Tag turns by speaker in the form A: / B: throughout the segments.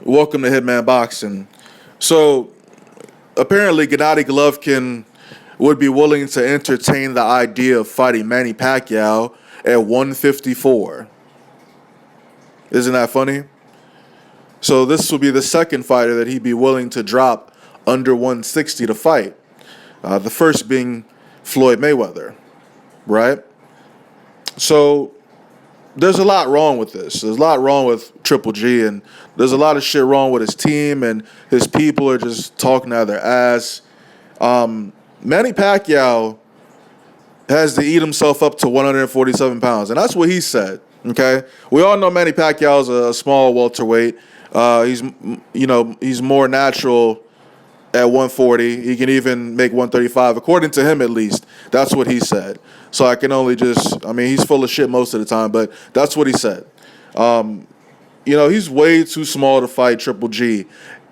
A: Welcome to Hitman Boxing. So, apparently, Gennady Golovkin would be willing to entertain the idea of fighting Manny Pacquiao at 154. Isn't that funny? So, this will be the second fighter that he'd be willing to drop under 160 to fight. The first being Floyd Mayweather, right? So, there's a lot wrong with this. There's a lot wrong with Triple G, and there's a lot of shit wrong with his team, and his people are just talking out of their ass. Manny Pacquiao has to eat himself up to 147 pounds, and that's what he said, okay? We all know Manny Pacquiao is a small welterweight. He's more natural at 140. He can even make 135, according to him at least. That's what he said. So I can only he's full of shit most of the time, but that's what he said. He's way too small to fight Triple G,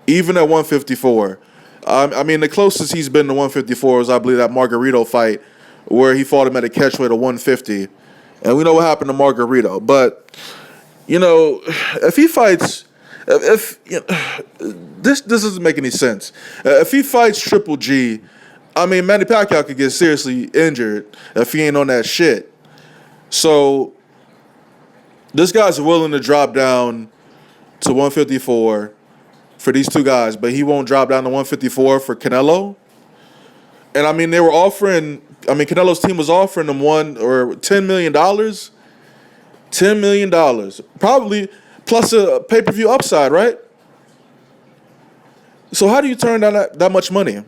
A: even at 154. The closest he's been to 154 was, I believe, that Margarito fight where he fought him at a catchweight of 150. And we know what happened to Margarito. But, if he fights... This doesn't make any sense. If he fights Triple G, Manny Pacquiao could get seriously injured if he ain't on that shit. So this guy's willing to drop down to 154 for these two guys, but he won't drop down to 154 for Canelo. And they were offering. Canelo's team was offering him $10 million, $10 million, probably. Plus a pay-per-view upside, right? So how do you turn down that much money?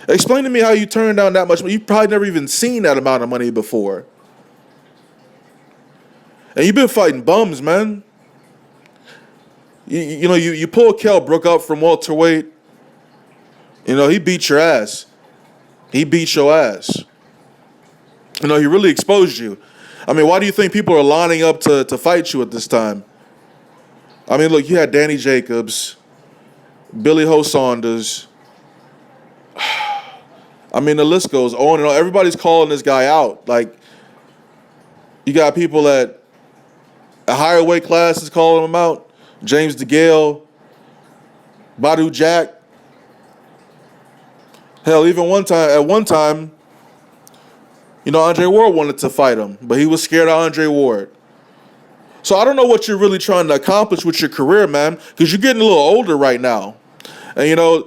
A: Explain to me how you turn down that much money. You've probably never even seen that amount of money before. And you've been fighting bums, man. You pull Kell Brook up from welterweight. He beat your ass. He beat your ass. He really exposed you. Why do you think people are lining up to fight you at this time? Look, you had Danny Jacobs, Billy Ho Saunders. The list goes on and on. Everybody's calling this guy out. Like, you got people at a higher weight classes calling him out. James DeGale, Badu Jack. Hell, even at one time, Andre Ward wanted to fight him, but he was scared of Andre Ward. So I don't know what you're really trying to accomplish with your career, man, because you're getting a little older right now. And,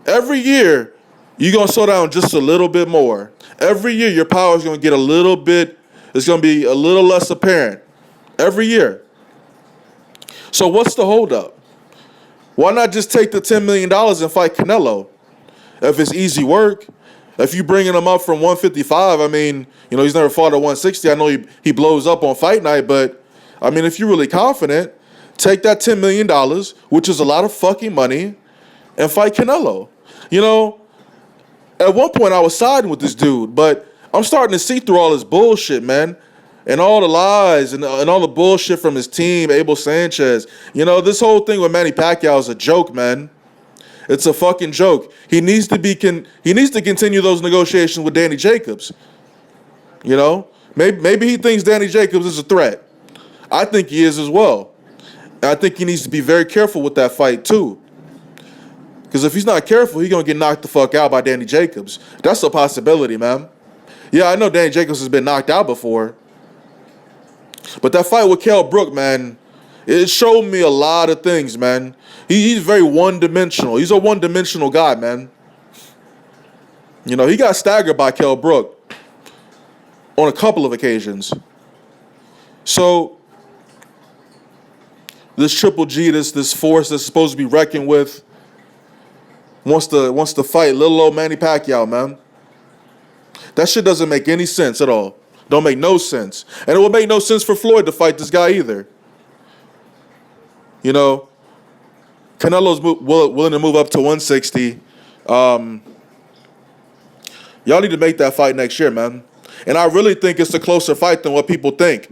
A: every year, you're going to slow down just a little bit more. Every year, your power is going to get it's going to be a little less apparent. Every year. So what's the holdup? Why not just take the $10 million and fight Canelo? If it's easy work. If you bringing him up from 155, he's never fought at 160. I know he blows up on fight night, but, if you're really confident, take that $10 million, which is a lot of fucking money, and fight Canelo. At one point I was siding with this dude, but I'm starting to see through all this bullshit, man, and all the lies and all the bullshit from his team, Abel Sanchez. This whole thing with Manny Pacquiao is a joke, man. It's a fucking joke. He needs to continue those negotiations with Danny Jacobs. Maybe he thinks Danny Jacobs is a threat. I think he is as well. And I think he needs to be very careful with that fight too. Because if he's not careful, he's gonna get knocked the fuck out by Danny Jacobs. That's a possibility, man. Yeah, I know Danny Jacobs has been knocked out before. But that fight with Kell Brook, man, it showed me a lot of things, man. He's very one-dimensional. He's a one-dimensional guy, man. He got staggered by Kell Brook on a couple of occasions. So this Triple G, this force that's supposed to be reckoned with, wants to fight little old Manny Pacquiao, man. That shit doesn't make any sense at all. Don't make no sense. And it will make no sense for Floyd to fight this guy either. Canelo's willing to move up to 160. Y'all need to make that fight next year, man. And I really think it's a closer fight than what people think.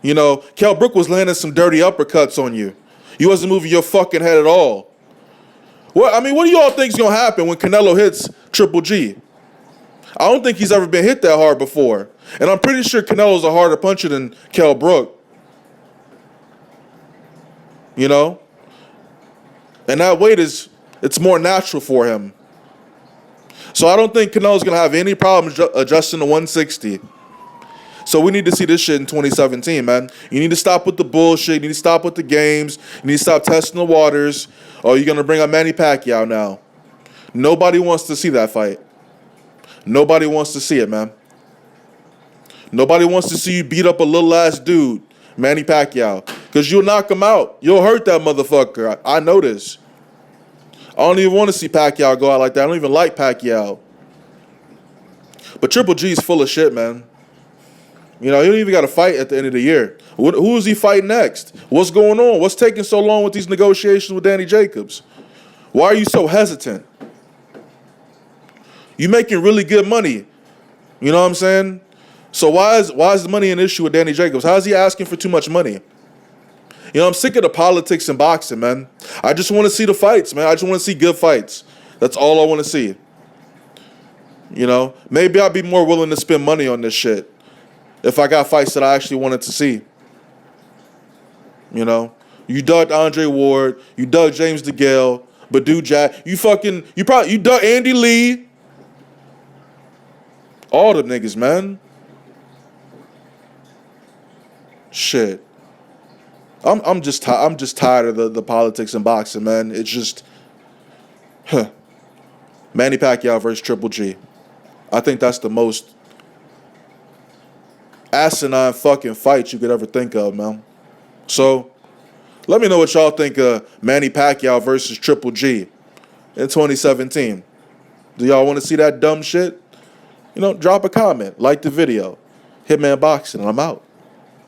A: Kell Brook was landing some dirty uppercuts on you. You wasn't moving your fucking head at all. What do y'all think's gonna happen when Canelo hits Triple G? I don't think he's ever been hit that hard before. And I'm pretty sure Canelo's a harder puncher than Kell Brook. you know? And that weight it's more natural for him. So I don't think Canelo's going to have any problems adjusting to 160. So we need to see this shit in 2017, man. You need to stop with the bullshit. You need to stop with the games. You need to stop testing the waters. Oh, you're going to bring up Manny Pacquiao now. Nobody wants to see that fight. Nobody wants to see it, man. Nobody wants to see you beat up a little-ass dude, Manny Pacquiao. Because you'll knock him out. You'll hurt that motherfucker. I know this. I don't even want to see Pacquiao go out like that. I don't even like Pacquiao. But Triple G's full of shit, man. You know, he don't even got to fight at the end of the year. Who is he fighting next? What's going on? What's taking so long with these negotiations with Danny Jacobs? Why are you so hesitant? You making really good money. You know what I'm saying? So why is the money an issue with Danny Jacobs? How is he asking for too much money? You know, I'm sick of the politics in boxing, man. I just want to see the fights, man. I just want to see good fights. That's all I want to see. You know, maybe I'd be more willing to spend money on this shit if I got fights that I actually wanted to see. You know, you dug Andre Ward, you dug James DeGale, but dude, Jack, you dug Andy Lee. All them niggas, man. Shit. I'm just tired of the politics in boxing, man. It's just Manny Pacquiao versus Triple G. I think that's the most asinine fucking fight you could ever think of, man. So, let me know what y'all think of Manny Pacquiao versus Triple G in 2017. Do y'all want to see that dumb shit? You know, drop a comment, like the video. Hitman Boxing, and I'm out.